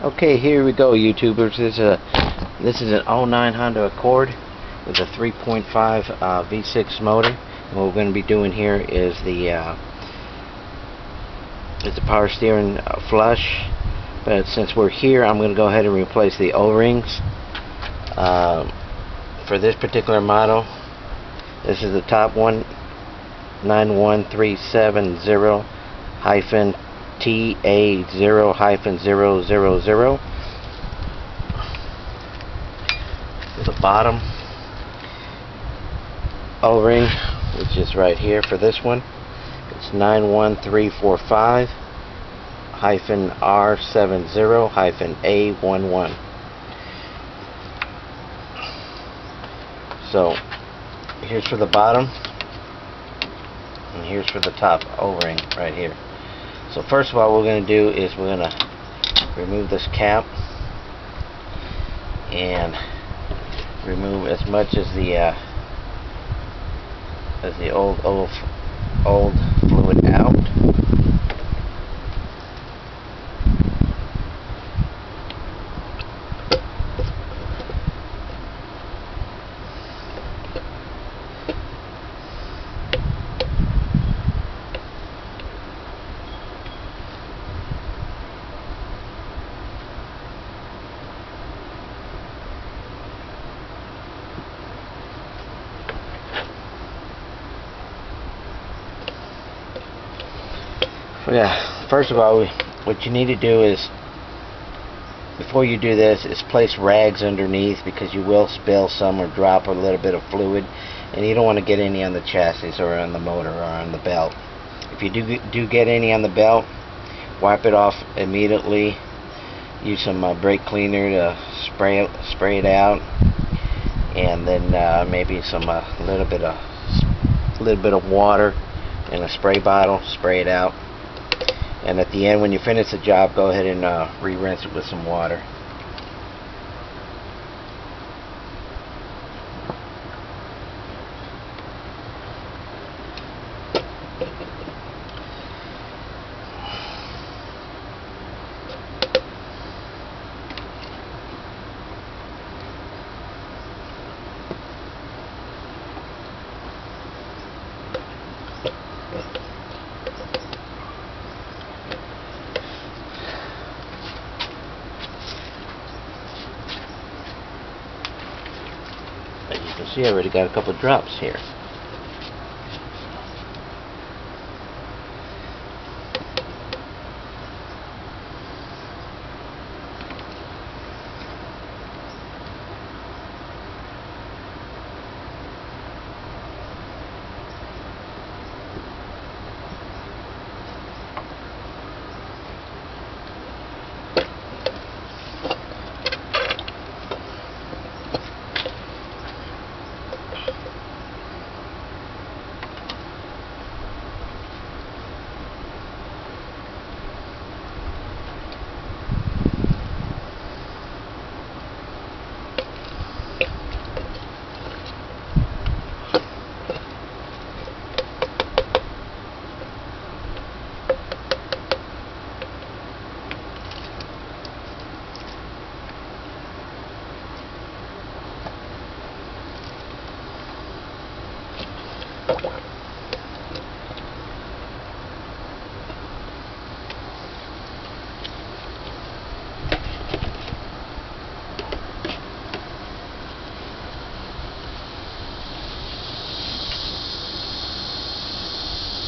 Okay, here we go, YouTubers. This is an '09 Honda Accord with a 3.5 V6 motor. And what we're going to be doing here is the Power Stering Flush. But since we're here, I'm going to go ahead and replace the O-rings for this particular model. This is the top one, 91370-TA0-000. The bottom O-ring, which is right here for this one, it's 91345-R70-A11. So here's for the bottom, and here's for the top O-ring right here. So first of all, what we're going to do is we're going to remove this cap and remove as much as the old fluid out. Yeah, first of all, what you need to do is, before you do this, is place rags underneath, because you will spill some or drop a little bit of fluid, and you don't want to get any on the chassis or on the motor or on the belt. If you do get any on the belt, wipe it off immediately. Use some brake cleaner to spray it out, and then maybe some little bit of water in a spray bottle. Spray it out. And at the end, when you finish the job, go ahead and re-rinse it with some water. You can see I already got a couple of drops here.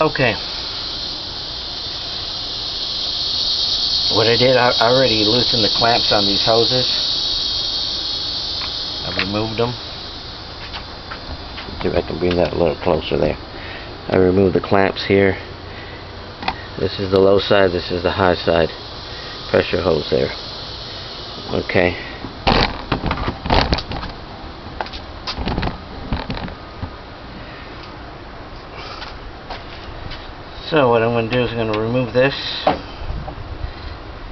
Okay. What I did, I already loosened the clamps on these hoses. I removed them. See if I can bring that a little closer there. I removed the clamps here. This is the low side, this is the high side pressure hose there. Okay. So what I'm going to do is I'm going to remove this,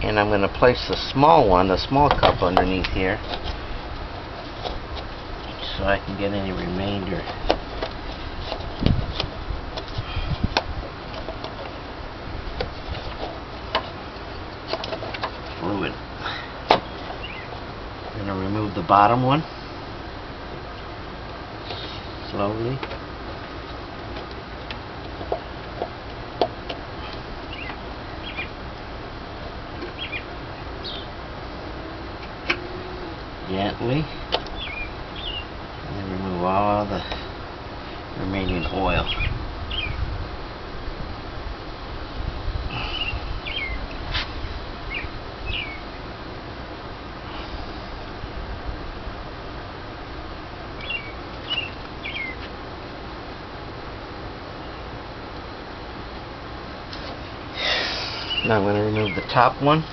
and I'm going to place the small one, the small cup underneath here, so I can get any remainder. Fluid. I'm going to remove the bottom one slowly. Gently. And then remove all the remaining oil. Now I'm going to remove the top one.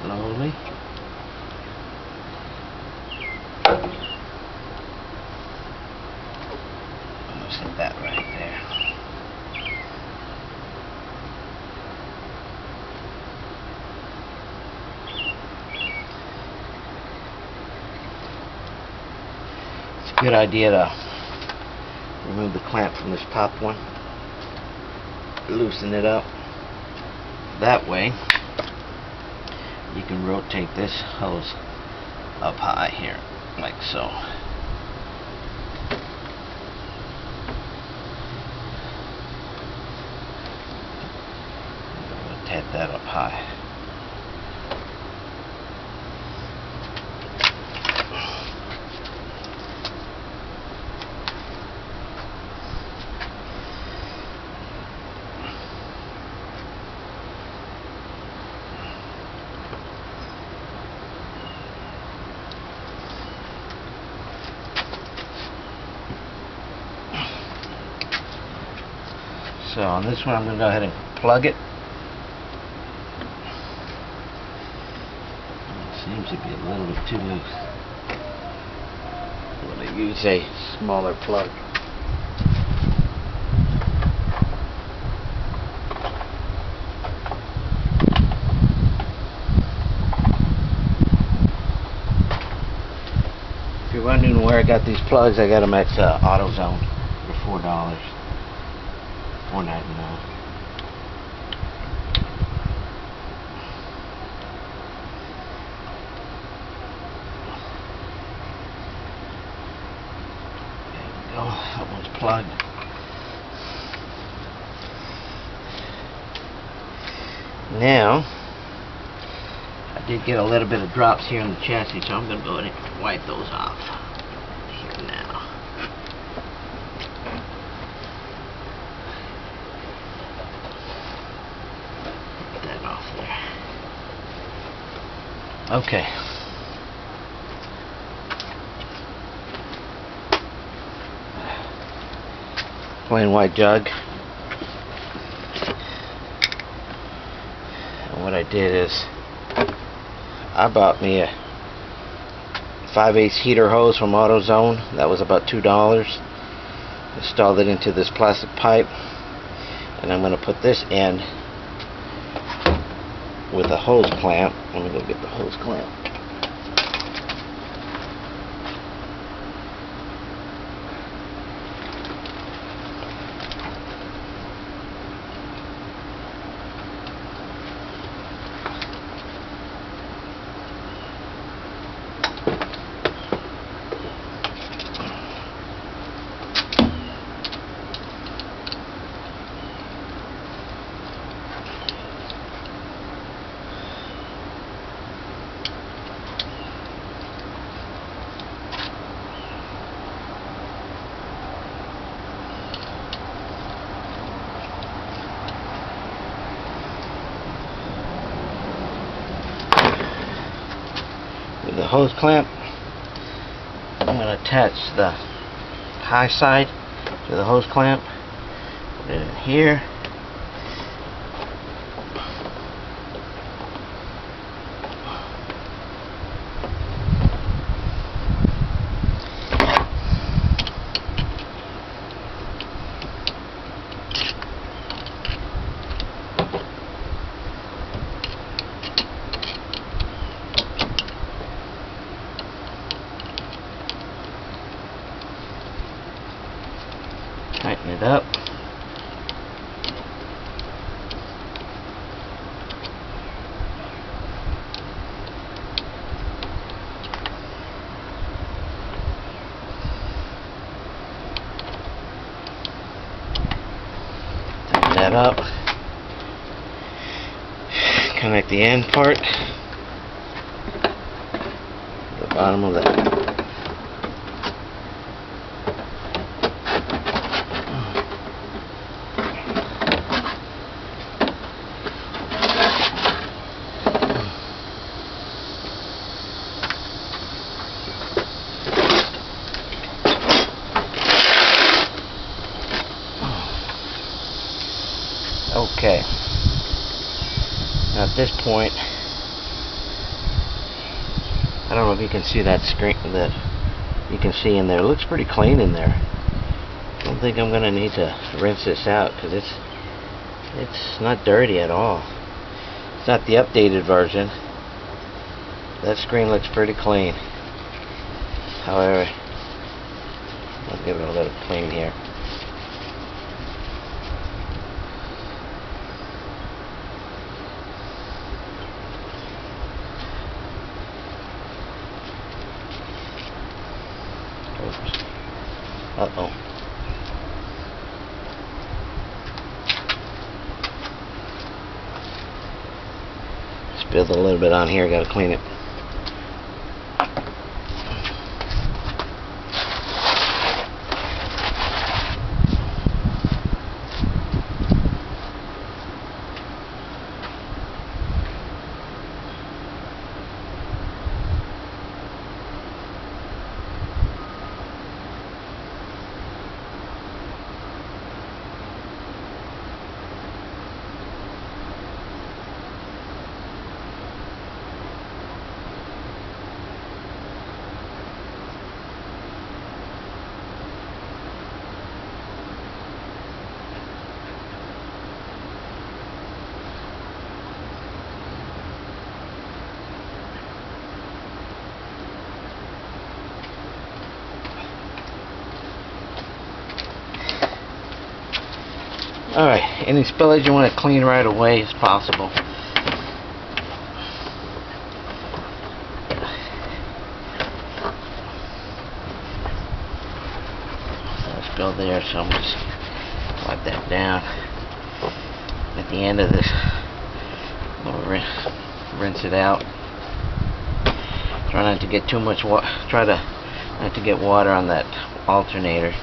Slowly. Almost hit that right there. Good idea to remove the clamp from this top one, loosen it up. That way you can rotate this hose up high here, like so. Rotate that up high. So on this one I'm going to go ahead and plug it. It seems to be a little bit too loose. I'm going to use a smaller plug. If you're wondering where I got these plugs, I got them at AutoZone for $4. $4.99. There we go. That one's plugged. Now, I did get a little bit of drops here in the chassis, so I'm going to go ahead and wipe those off here now. Okay. Plain white jug. And what I did is I bought me a 5/8 heater hose from AutoZone. That was about $2. Installed it into this plastic pipe, and I'm going to put this in with a hose clamp. Let me go get the hose clamp. With the hose clamp, I'm going to attach the high side to the hose clamp, put it in here, tighten it up. that up. Connect the end part to the bottom of that. Okay. Now at this point, I don't know if you can see that screen that you can see in there. It looks pretty clean in there. I don't think I'm gonna need to rinse this out because it's not dirty at all. It's not the updated version. That screen looks pretty clean. However, I'll give it a little clean here. Uh-oh. Spilled a little bit on here, gotta clean it. Alright, any spillage you want to clean right away as possible. Spill there, so I'm just wipe that down. At the end of this, we'll rinse it out. Try not to get too much water. Try to not to get water on that alternator.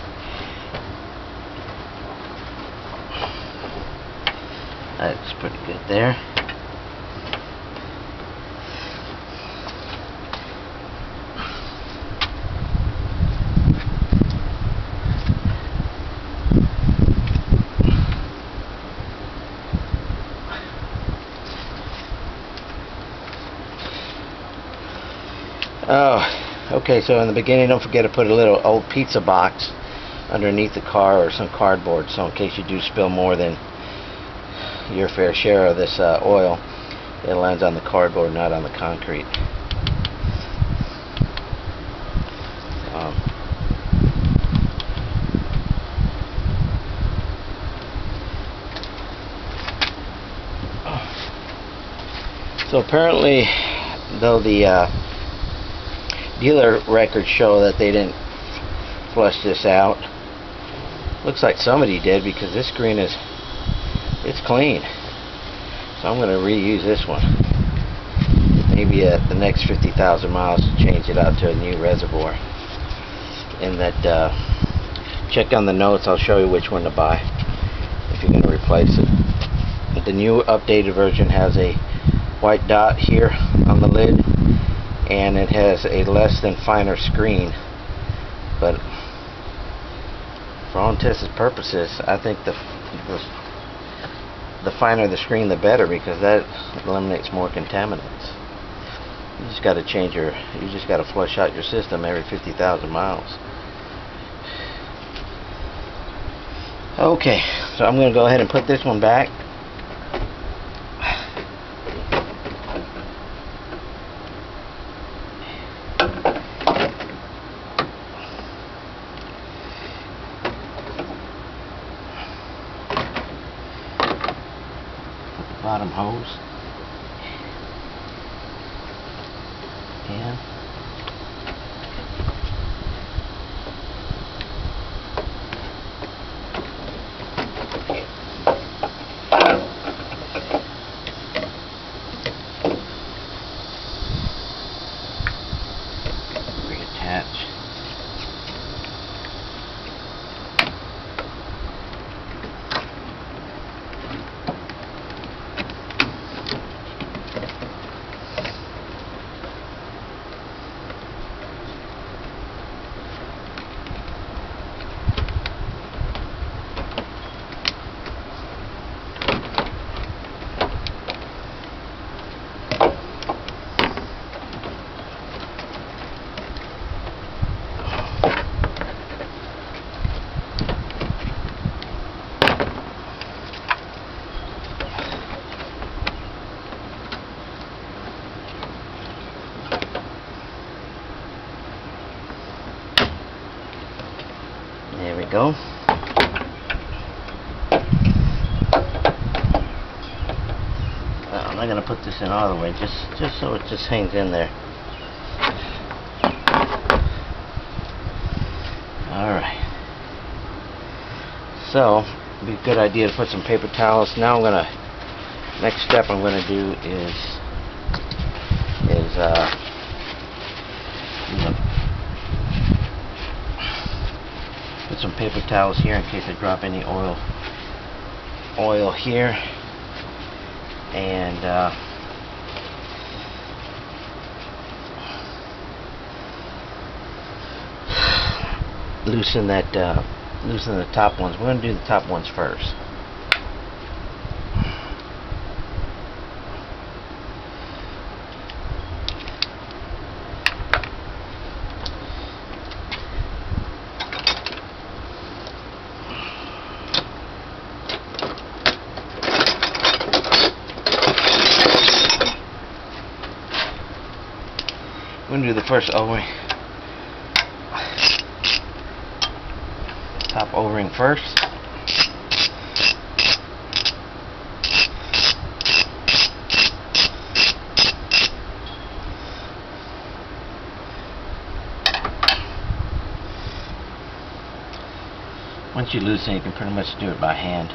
That's pretty good there. Oh, okay, so in the beginning, don't forget to put a little old pizza box underneath the car or some cardboard, so in case you do spill more than your fair share of this oil, it lands on the cardboard, not on the concrete. So apparently, though the dealer records show that they didn't flush this out, looks like somebody did, because this screen is it's clean. So I'm going to reuse this one. Maybe at the next 50,000 miles to change it out to a new reservoir. And that check on the notes, I'll show you which one to buy if you're going to replace it. The new updated version has a white dot here on the lid, and it has a less than finer screen, but for all intents and purposes, I think the finer the screen, the better, because that eliminates more contaminants. You just got to you just got to flush out your system every 50,000 miles. Okay, so I'm going to go ahead and put this one back. Bottom hose and go. I'm not going to put this in all the way, just so it just hangs in there. Alright. So, it'd be a good idea to put some paper towels. Now next step I'm going to do is put some paper towels here in case I drop any oil here, and loosen the top ones. We're going to do the top ones first. We're going to do the first O-ring. Top O-ring first. Once you loosen it, you can pretty much do it by hand.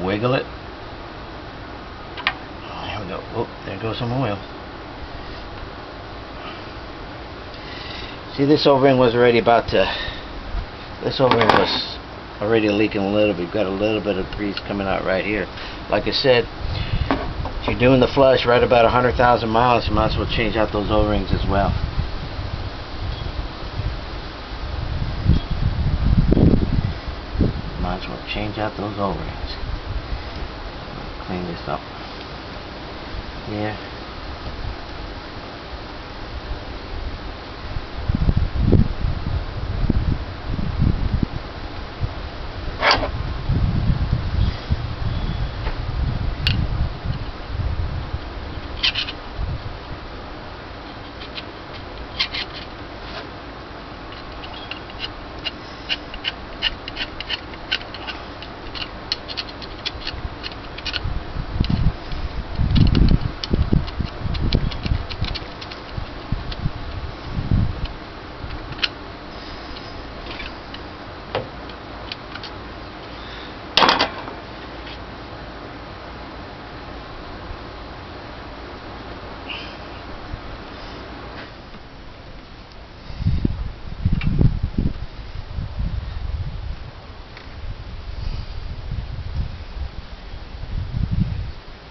Wiggle it. There we go. Oh, there goes some oil. See, this O-ring was already leaking a little bit. We've got a little bit of grease coming out right here. Like I said, if you're doing the flush right about 100,000 miles, you might as well change out those O-rings as well. Might as well change out those O-rings. Clean this up. Yeah.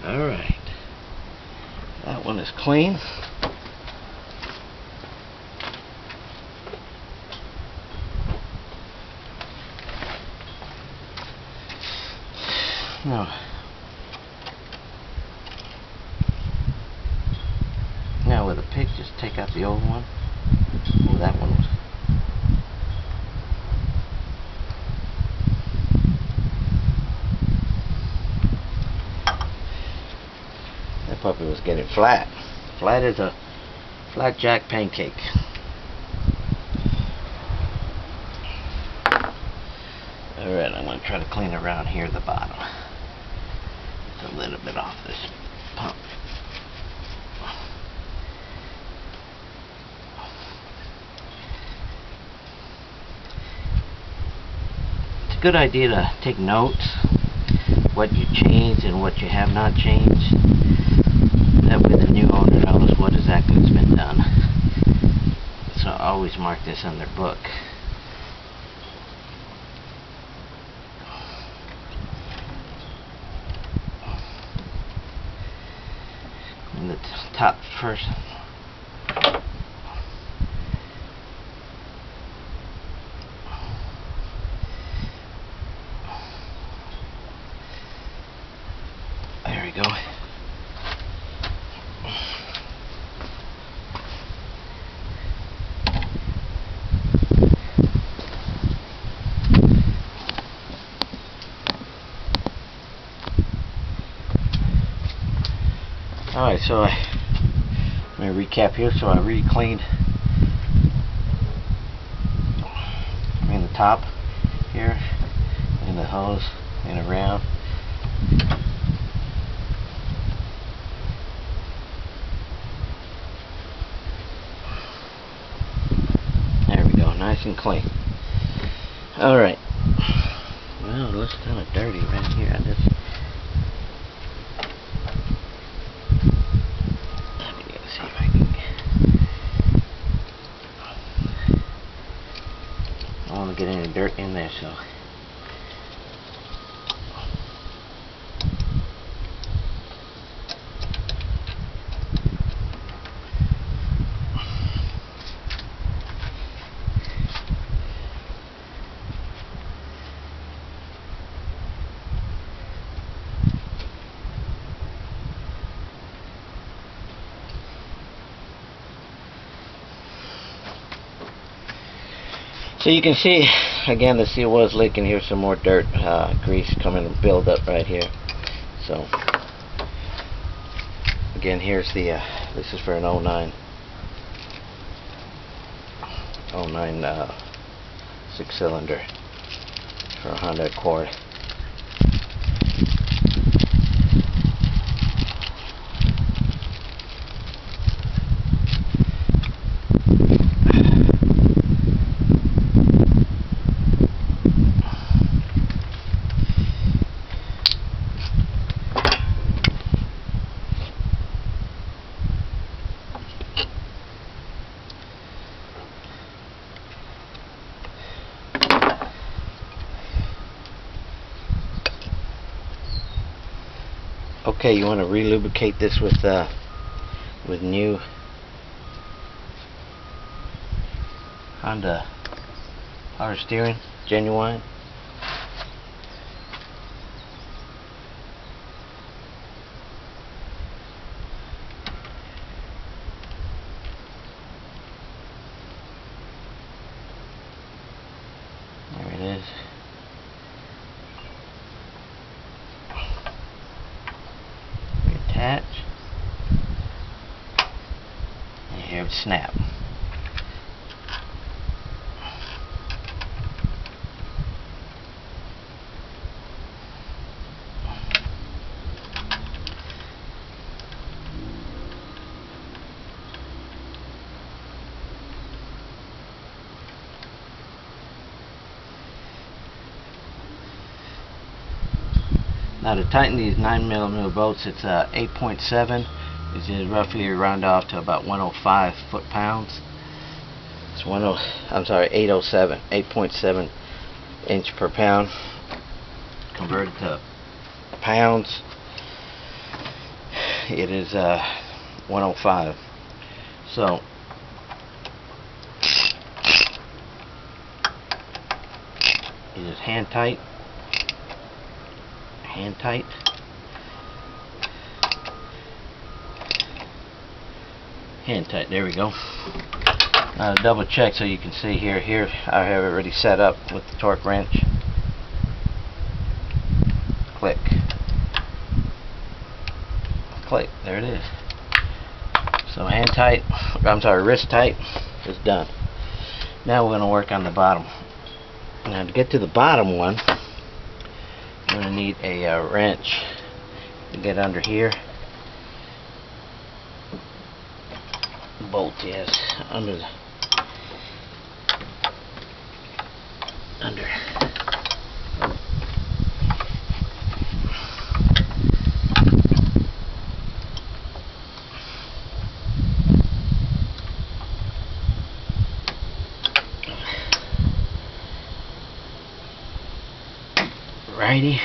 Alright, that one is clean. Now with a pick, just take out the old one. Oh, that one was... That puppy was getting flat. Flat as a flat-jack pancake. Alright, I'm going to try to clean around here at the bottom. Just a little bit off this pump. It's a good idea to take notes, what you changed and what you have not changed. That way the new owner knows what exactly has been done. So I always mark this in their book. And the top first. Alright, so let me recap here. So I re-cleaned the top here, and the hose, and around. There we go, nice and clean. Alright. Well, it looks kind of dirty right here. Let me see if I can I don't want to get any dirt in there, so you can see, again, the seal was leaking. Here's some more dirt, grease coming and build up right here. So, again, here's the, this is for an 09 6-cylinder for a Honda Accord. Okay, you want to re-lubricate this with new Honda Power Steering, genuine. There it is. Attach, and here it's snap. Now to tighten these 9mm bolts, it's 8.7, which is roughly round off to about 105 foot-pounds. It's 807, 8.7 inch per pound. Converted to pounds, it is 105. So it is hand tight. Hand tight. Hand tight, there we go. Double check so you can see here I have it already set up with the torque wrench. Click. Click, there it is. So hand tight, wrist tight is done. Now we're going to work on the bottom. Now to get to the bottom one, I'm going to need a wrench to get under here. Bolt, yes, under. Righty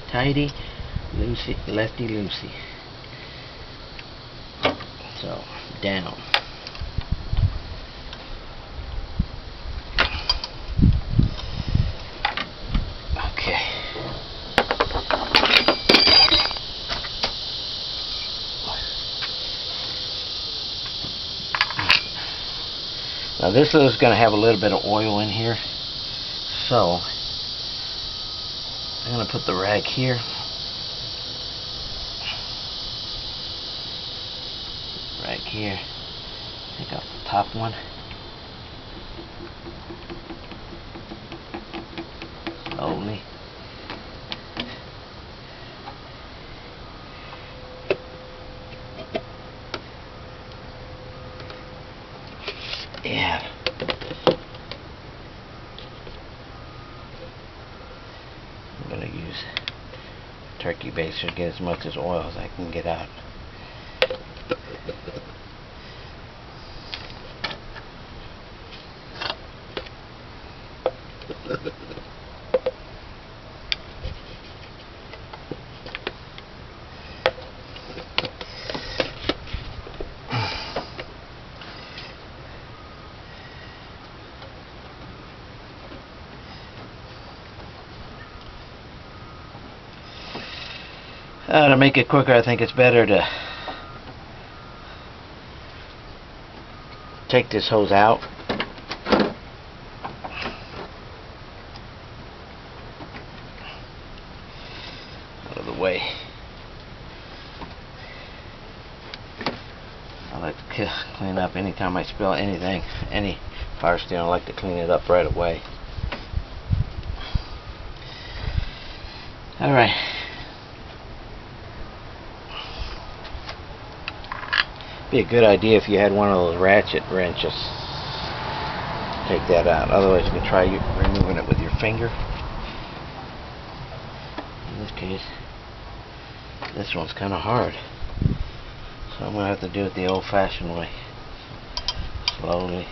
tighty, loosey, lefty loosey. So down. Okay. Now this is going to have a little bit of oil in here, so I'm going to put the rag here. here. Take off the top one. Slowly. Yeah. I'm going to use turkey baster to get as much as oil as I can get out. To make it quicker, I think it's better to take this hose out. Out of the way. I like to clean up anytime I spill anything, any power steering. I like to clean it up right away. Alright. Be a good idea if you had one of those ratchet wrenches. Take that out. Otherwise, you can try removing it with your finger. In this case, this one's kind of hard, so I'm going to have to do it the old-fashioned way. Slowly.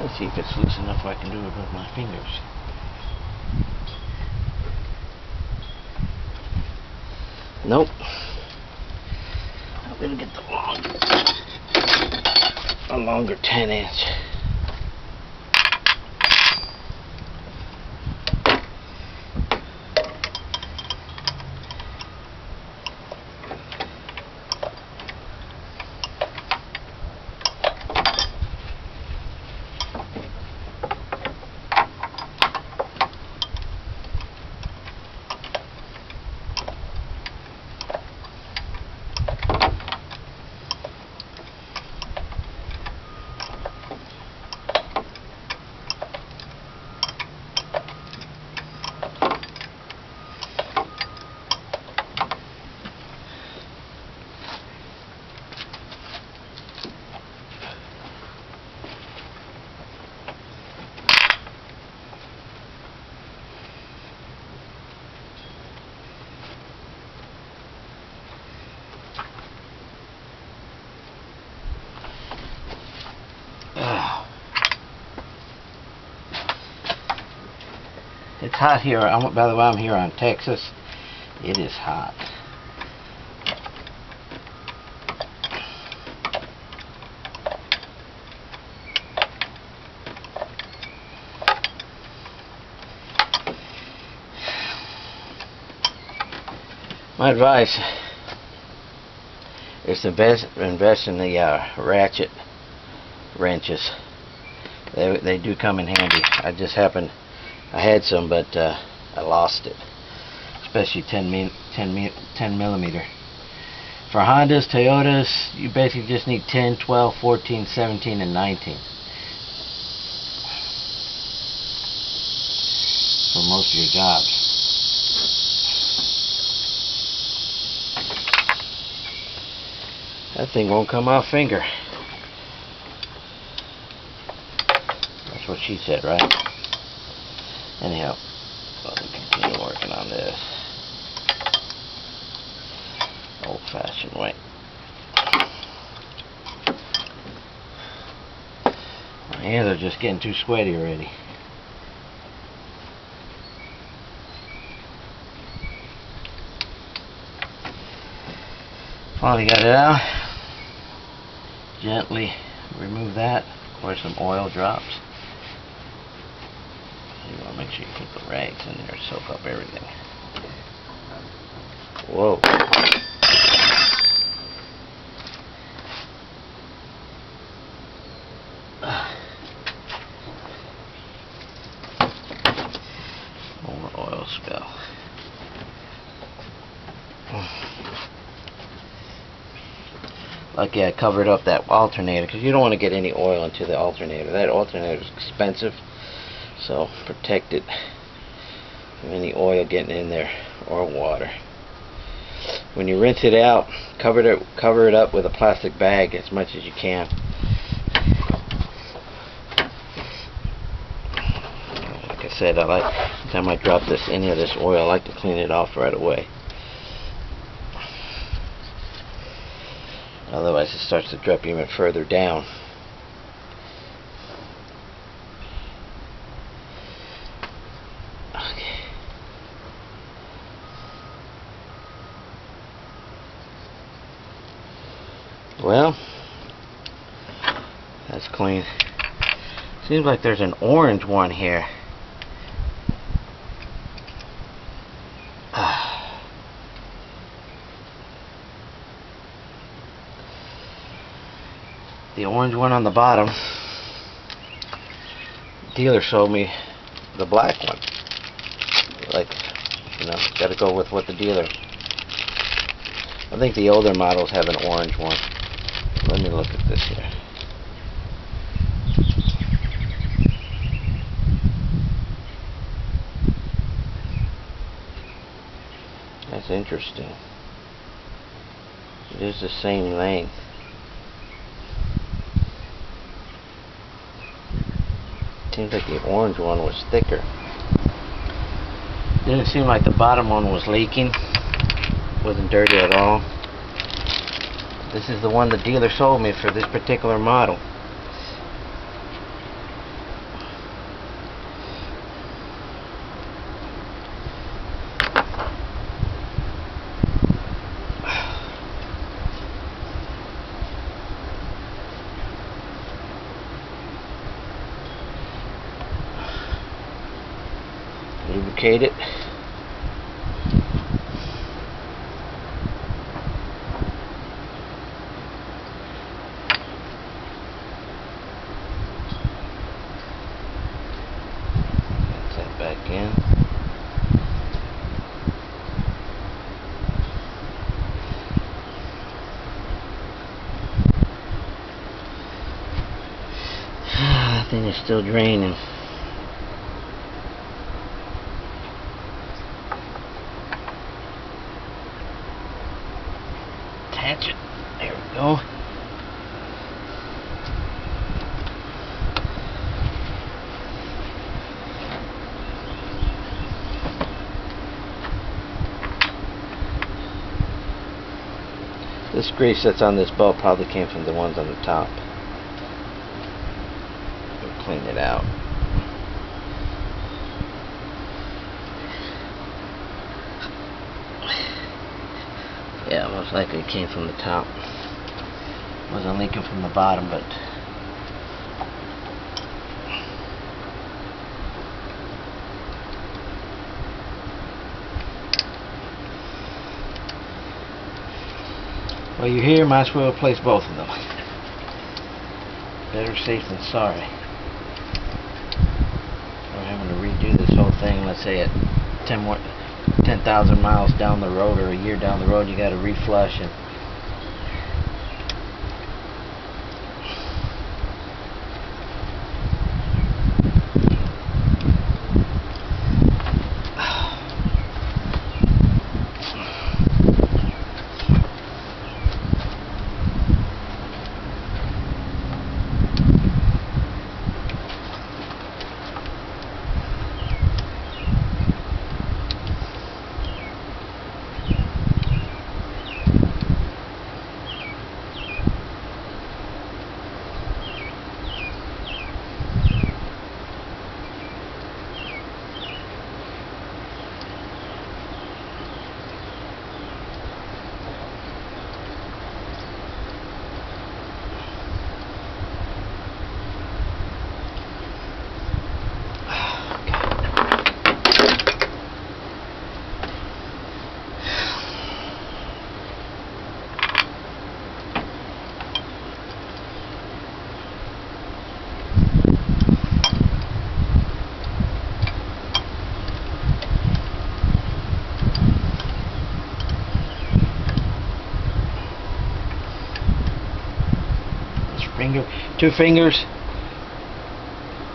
Let's see if it's loose enough I can do it with my fingers. Nope. I'm gonna get a longer 10-inch. It's hot here. By the way, I'm here on Texas. It is hot. My advice is to invest in the ratchet wrenches. They do come in handy. I had some, but I lost it, especially 10 millimeter. For Hondas, Toyotas, you basically just need 10, 12, 14, 17, and 19 for most of your jobs. That thing won't come off finger. That's what she said, right? Anyhow, let me continue working on this old-fashioned way. My hands are just getting too sweaty already. Finally got it out. Gently remove that where some oil drops. You want to make sure you put the rags in there to soak up everything. Whoa. More oil spill. Lucky I covered up that alternator because you don't want to get any oil into the alternator. That alternator is expensive, so protect it from any oil getting in there or water. When you rinse it out, cover it up with a plastic bag as much as you can. Like I said, every time I drop any of this oil, I like to clean it off right away. Otherwise it starts to drip even further down. Okay. Well, that's clean. Seems like there's an orange one here. The orange one on the bottom, dealer showed me the black one. Like, you know, got to go with what the dealer. I think the older models have an orange one. Let me look at this here. That's interesting. It is the same length. Seems like the orange one was thicker. Didn't seem like the bottom one was leaking. Wasn't dirty at all. This is the one the dealer sold me for this particular model. Lubricate it. Get that back in. That thing is still draining. Attach it. There we go. This grease that's on this bolt probably came from the ones on the top. We'll clean it out. Yeah, most likely it came from the top. Wasn't leaking from the bottom, but while you're here, might as well replace both of them. Better safe than sorry. Or having to redo this whole thing, let's say at 10,000 miles down the road or a year down the road, you got to reflush and two fingers,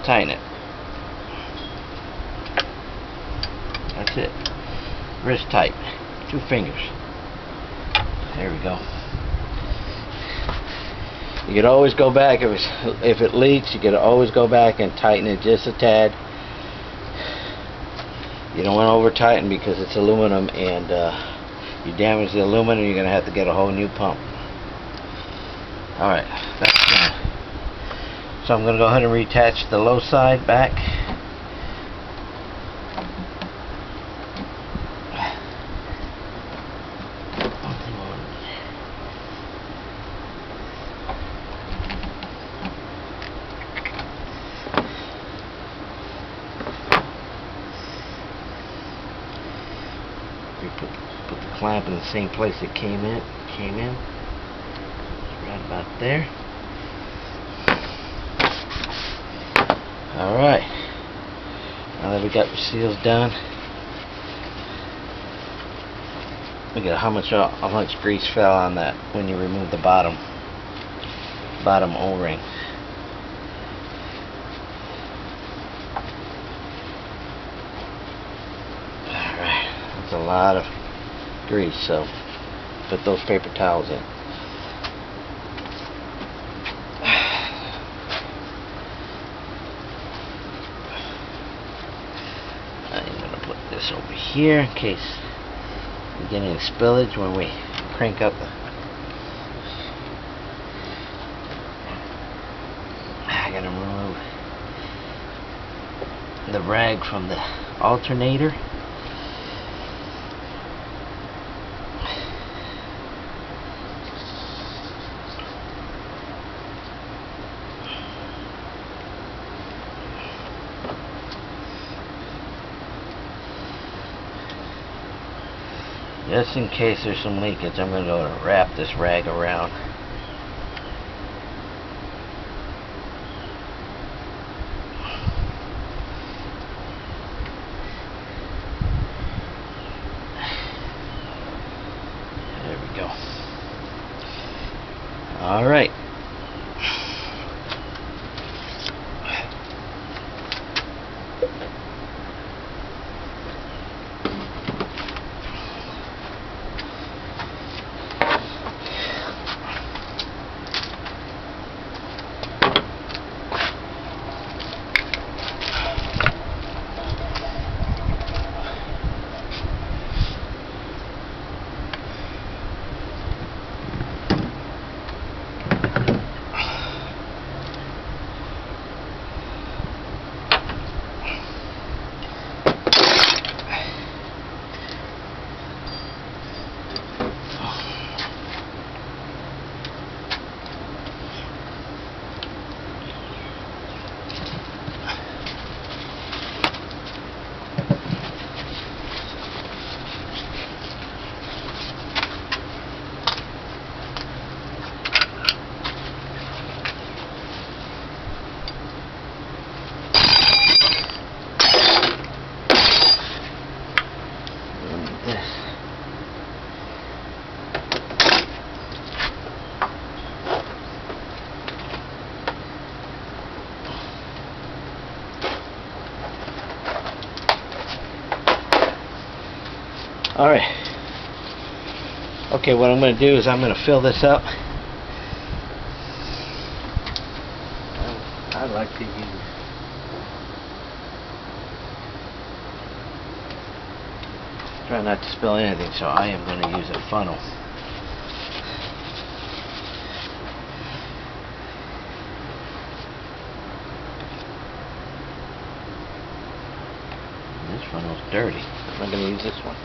tighten it. That's it. Wrist tight. 2 fingers. There we go. You could always go back if it leaks. You could always go back and tighten it just a tad. You don't want to over tighten because it's aluminum, and you damage the aluminum, you're going to have to get a whole new pump. Alright, that's done. So I'm going to go ahead and reattach the low side back. Put the clamp in the same place it came in. Right about there. Alright. Now that we got the seals done, look at how much grease fell on that when you remove the bottom O-ring. Alright, that's a lot of grease, so put those paper towels in. I'm going to put this over here in case we get any spillage when we crank up I gotta remove the rag from the alternator. Just in case there's some leakage, I'm going to go and wrap this rag around. There we go. All right. Alright. Okay, what I'm going to do is I'm going to fill this up. I like to use try not to spill anything, so I am going to use a funnel. This funnel's dirty. I'm not going to use this one.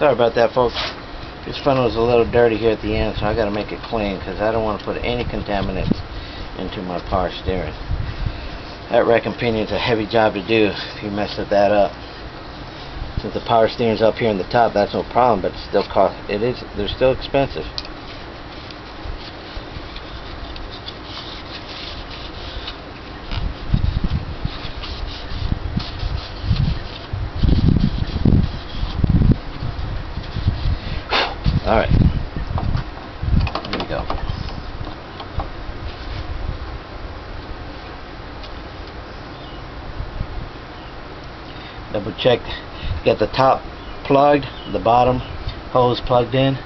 Sorry about that, folks. This funnel is a little dirty here at the end, so I got to make it clean because I don't want to put any contaminants into my power steering. That rack and pinion is a heavy job to do if you mess that up. Since the power steering's up here in the top, that's no problem, but it still cost. They're still expensive. Alright, here we go. Double check, get the top plugged, the bottom hose plugged in.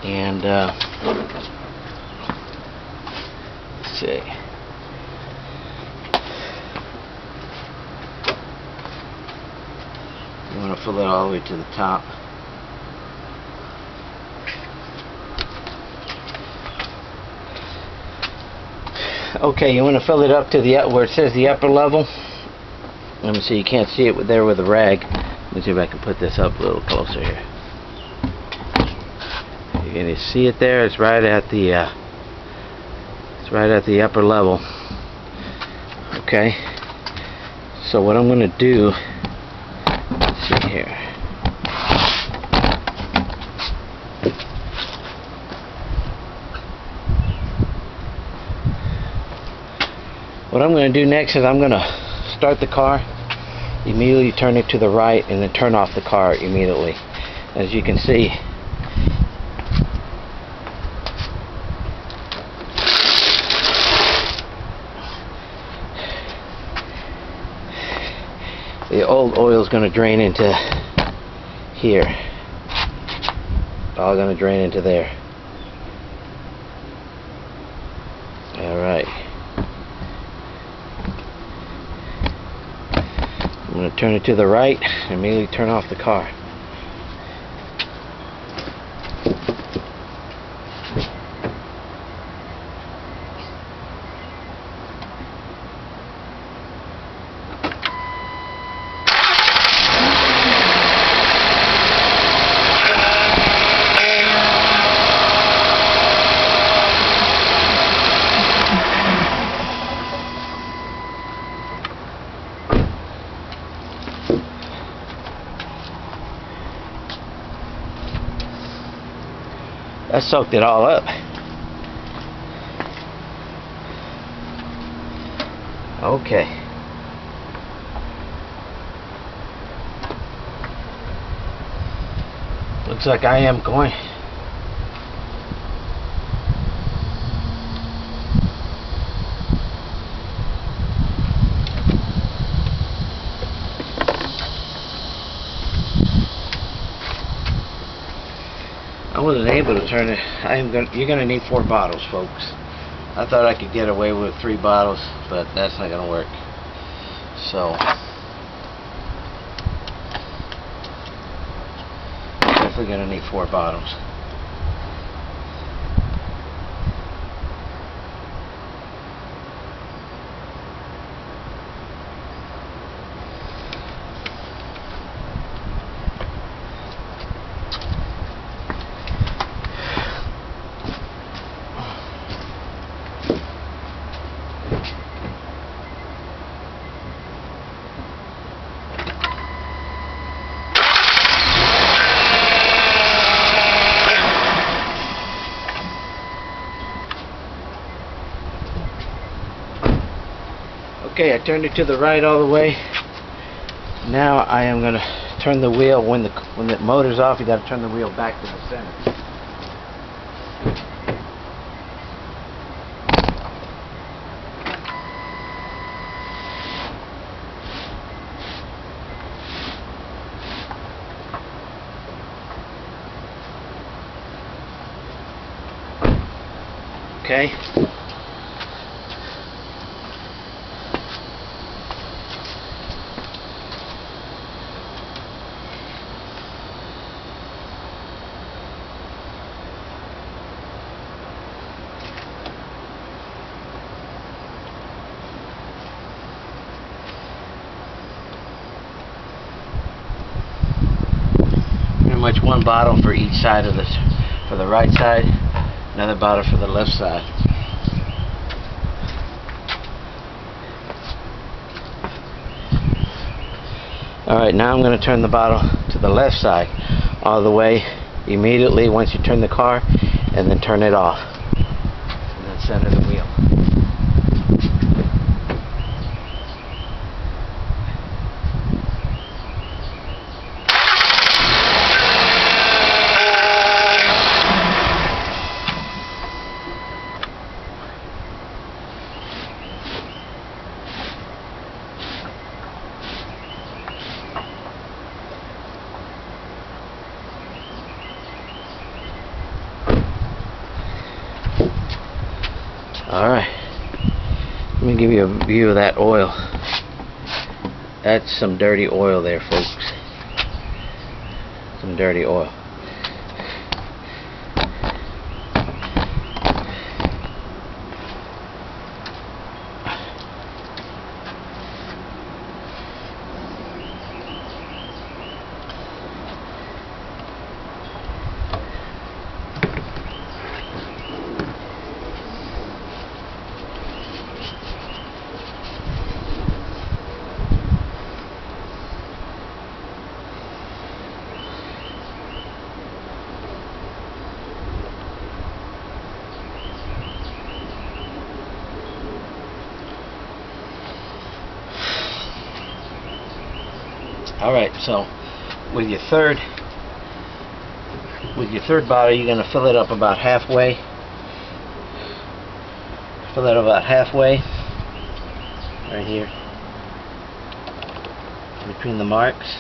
And let's see. You want to fill it all the way to the top. Okay, you want to fill it up to the where it says the upper level. Let me see. You can't see it there with a rag. Let me see if I can put this up a little closer here. You can see it there. It's right at the upper level. Okay. So what I'm going to do. Let's see here. What I'm going to do next is I'm going to start the car, immediately turn it to the right, and then turn off the car immediately. As you can see, the old oil is going to drain into here. It's all going to drain into there. Alright. I'm going to turn it to the right and immediately turn off the car. That soaked it all up. Okay. Looks like I am going. I wasn't able to turn it. You're gonna need 4 bottles, folks. I thought I could get away with 3 bottles, but that's not gonna work. So definitely gonna need 4 bottles. Okay, I turned it to the right all the way. Now I am going to turn the wheel. When the motor's off, you got to turn the wheel back to the center. Okay. pretty much one bottle for each side of this, for the right side, another bottle for the left side. Alright, now I'm going to turn the bottle to the left side all the way immediately once you turn the car, and then turn it off, and then center the wheel. Alright, let me give you a view of that oil. That's some dirty oil there, folks. Some dirty oil. Alright, so with your third bottle, you're going to fill it up about halfway. Fill it about halfway right here between the marks.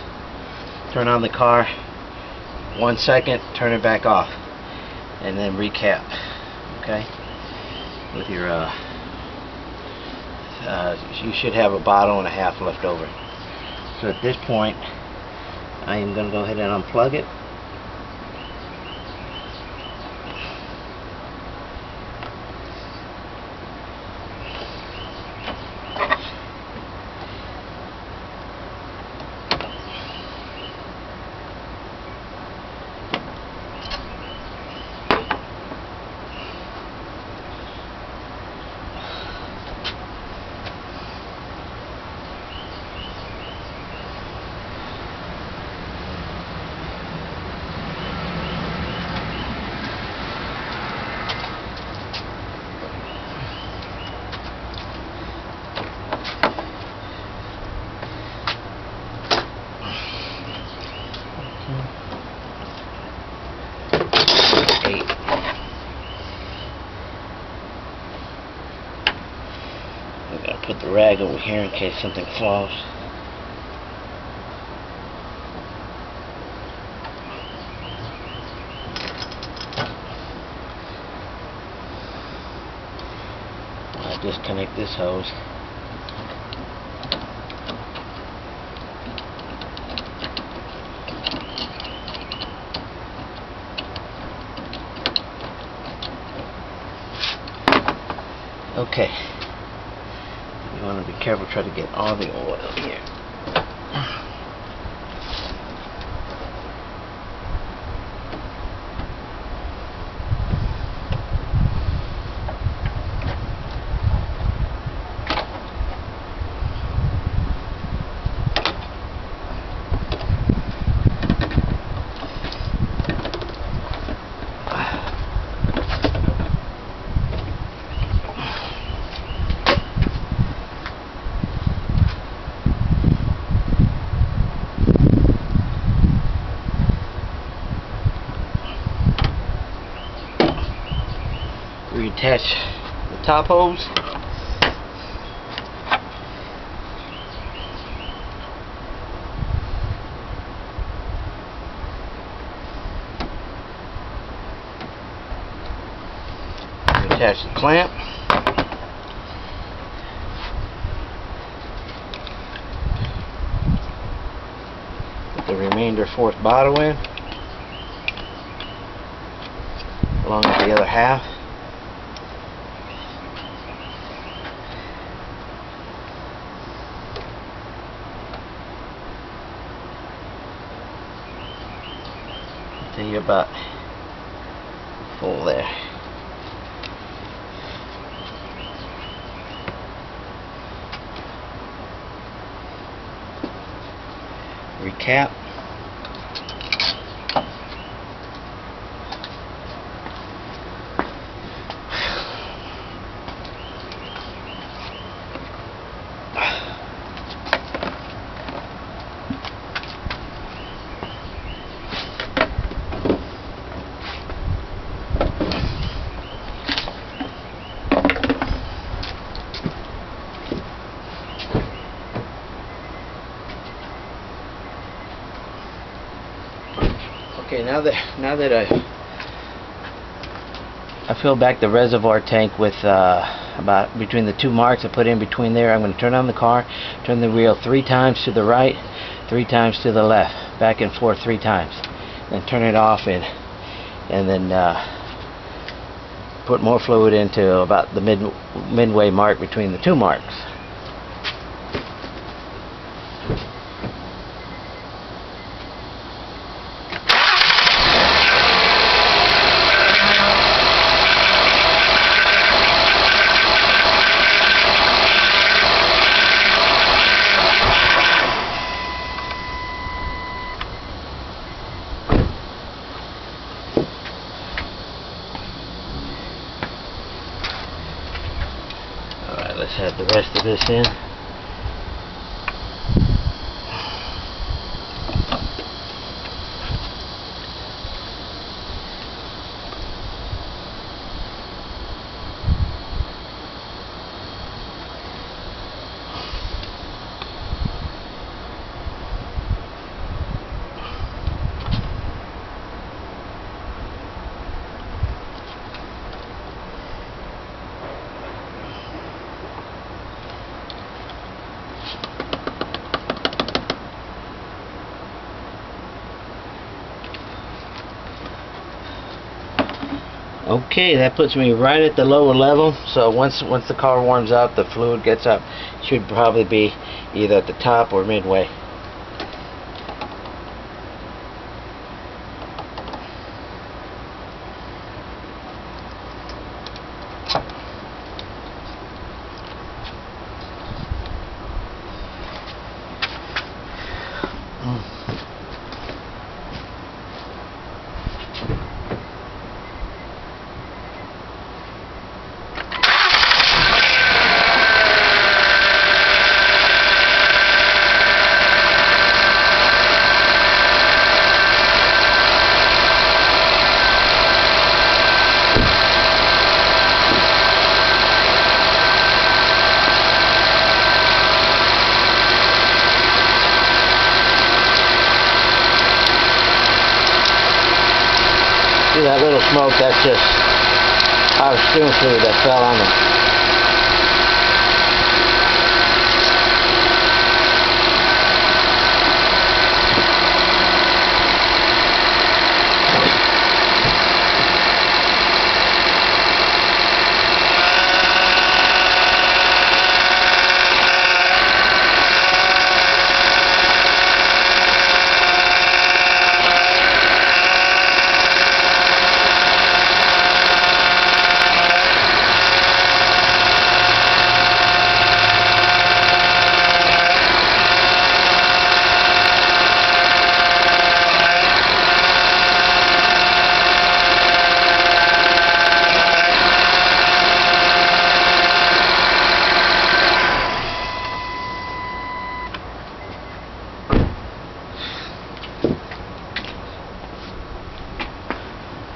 Turn on the car 1 second, turn it back off, and then recap. Okay, with your you should have a bottle and a half left over. So at this point, I am going to go ahead and unplug it. I'm gonna put the rag over here in case something falls. I'll disconnect this hose. Okay, you want to be careful, try to get all the oil here. Reattach the top hose. Reattach the clamp. Put the remainder fourth bottle in, along with the other half. So you're about full there. Recap. Okay, now that I filled back the reservoir tank with about between the two marks I put in between there, I'm going to turn on the car, turn the wheel 3 times to the right, 3 times to the left, back and forth 3 times, then turn it off and then put more fluid into about the midway mark between the two marks. Let's add the rest of this in. Okay, that puts me right at the lower level. So once the car warms up, the fluid gets up, should probably be either at the top or midway. See that little smoke? That's just Power Stering Fluid that fell on the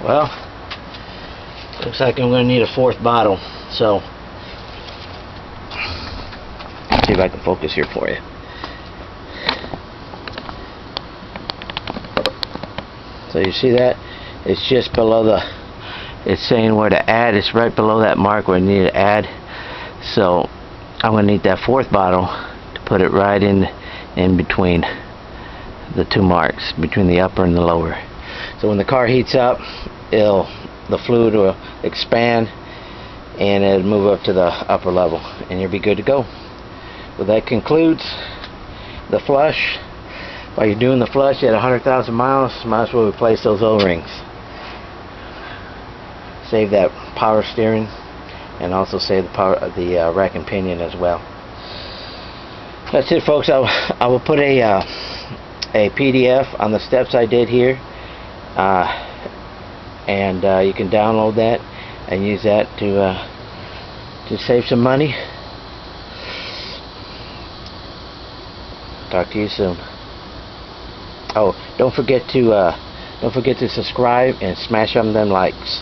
Well, looks like I'm going to need a 4th bottle, so see if I can focus here for you. So you see that? It's just below it's saying where to add. It's right below that mark where I need to add. So I'm going to need that 4th bottle to put it right in between the two marks, between the upper and the lower. So when the car heats up, the fluid will expand and it'll move up to the upper level and you'll be good to go. Well, that concludes the flush. while you're doing the flush at 100,000 miles, might as well replace those O-rings. Save that power steering, and also save the rack and pinion as well. That's it, folks. I will put a PDF on the steps I did here, and you can download that and use that to save some money. Talk to you soon. Oh, don't forget to subscribe and smash on them likes.